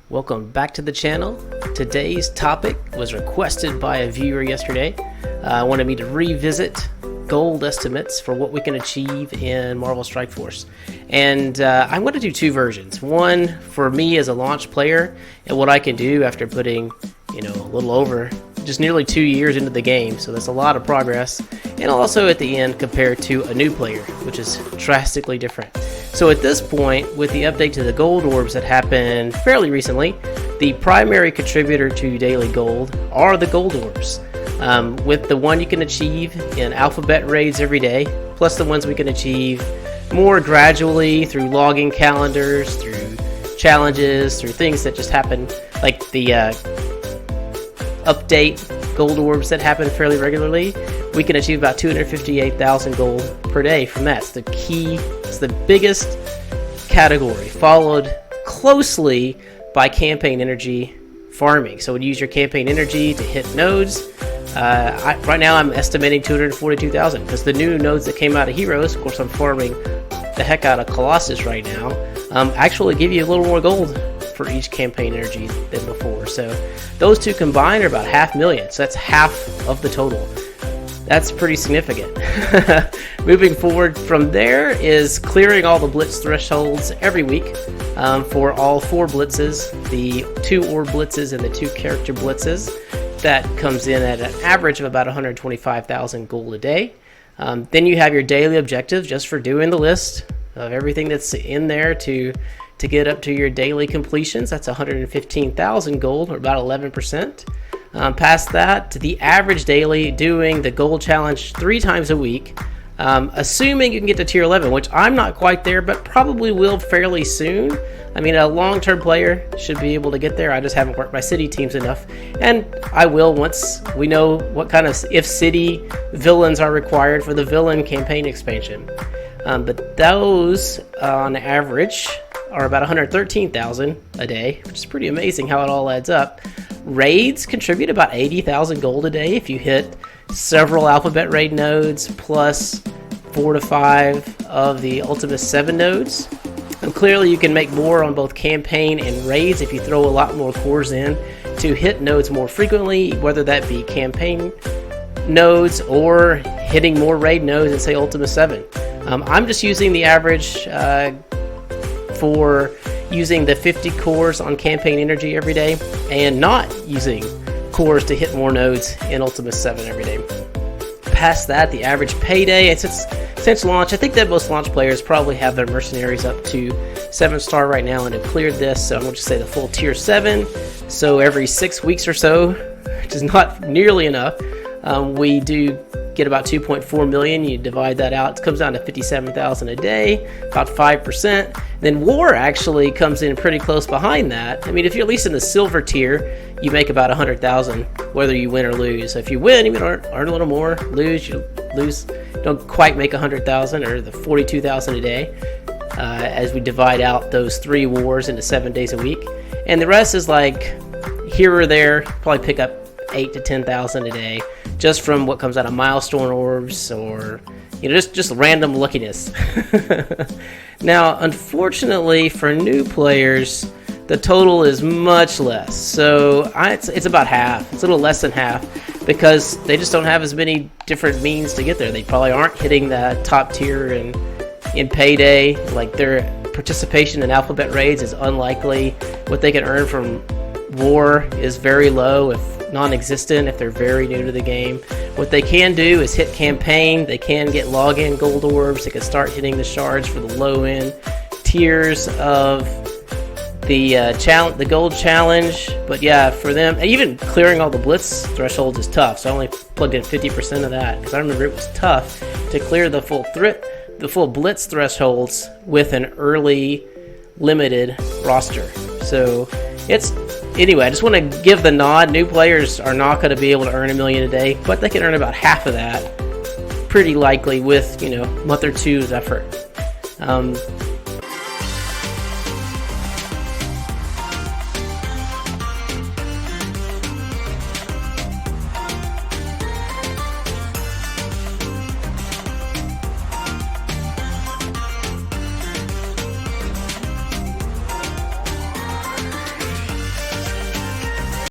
Welcome back to the channel. Today's topic was requested by a viewer yesterday. Wanted me to revisit gold estimates for what we can achieve in Marvel Strike Force. And I'm going to do two versions. One for me as a launch player and what I can do after putting, a little over just nearly 2 years into the game. So that's a lot of progress. And also at the end compared to a new player, which is drastically different. So at this point, with the update to the gold orbs that happened fairly recently, the primary contributor to daily gold are the gold orbs. With the one you can achieve in alphabet raids every day, plus the ones we can achieve more gradually through logging calendars, through challenges, through things that just happen, like the update gold orbs that happen fairly regularly. We can achieve about 258,000 gold per day from that. It's the key, it's the biggest category, followed closely by campaign energy farming. So we'd use your campaign energy to hit nodes. Right now I'm estimating 242,000 because the new nodes that came out of Heroes, of course I'm farming the heck out of Colossus right now, actually give you a little more gold for each campaign energy than before. So those two combined are about 500,000. So that's half of the total. That's pretty significant. Moving forward from there is clearing all the blitz thresholds every week for all 4 blitzes, the 2 orb blitzes and the 2 character blitzes. That comes in at an average of about 125,000 gold a day. Then you have your daily objectives just for doing the list of everything that's in there to get up to your daily completions. That's 115,000 gold, or about 11%. Past that, the average daily doing the gold challenge 3 times a week, assuming you can get to tier 11, which I'm not quite there, but probably will fairly soon. I mean, a long-term player should be able to get there. I just haven't worked my city teams enough, and I will once we know what kind of if city villains are required for the villain campaign expansion. But those, on average, are about 113,000 a day, which is pretty amazing how it all adds up. Raids contribute about 80,000 gold a day if you hit several alphabet raid nodes plus 4 to 5 of the Ultimus 7 nodes. And clearly you can make more on both campaign and raids if you throw a lot more cores in to hit nodes more frequently, whether that be campaign nodes or hitting more raid nodes in, say, Ultimus 7. I'm just using the average for using the 50 cores on campaign energy every day and not using cores to hit more nodes in Ultimus 7 every day. Past that, the average payday, since launch, I think that most launch players probably have their mercenaries up to 7-star right now and have cleared this, so I'm going to say the full tier 7. So every 6 weeks or so, which is not nearly enough, we do get about 2.4 million. You divide that out, it comes down to 57,000 a day, about 5%. Then war actually comes in pretty close behind that. I mean, if you're at least in the silver tier, you make about 100,000 whether you win or lose. So if you win, you earn a little more. You don't quite make 100,000 or the 42,000 a day, as we divide out those 3 wars into 7 days a week. And the rest is like here or there, probably pick up 8 to 10,000 a day just from what comes out of milestone orbs or just random luckiness. Now, unfortunately for new players, the total is much less. So it's about half. It's a little less than half because they just don't have as many different means to get there. They probably aren't hitting the top tier in payday. Like their participation in alphabet raids is unlikely. What they can earn from war is very low, if non-existent, if they're very new to the game. What they can do is hit campaign. They can get login gold orbs. They can start hitting the shards for the low-end tiers of the gold challenge. But yeah, for them, even clearing all the blitz thresholds is tough. So I only plugged in 50% of that because I remember it was tough to clear the full blitz thresholds with an early limited roster. So anyway, I just want to give the nod. New players are not going to be able to earn $1 million a day, but they can earn about half of that pretty likely with, a month or two's effort.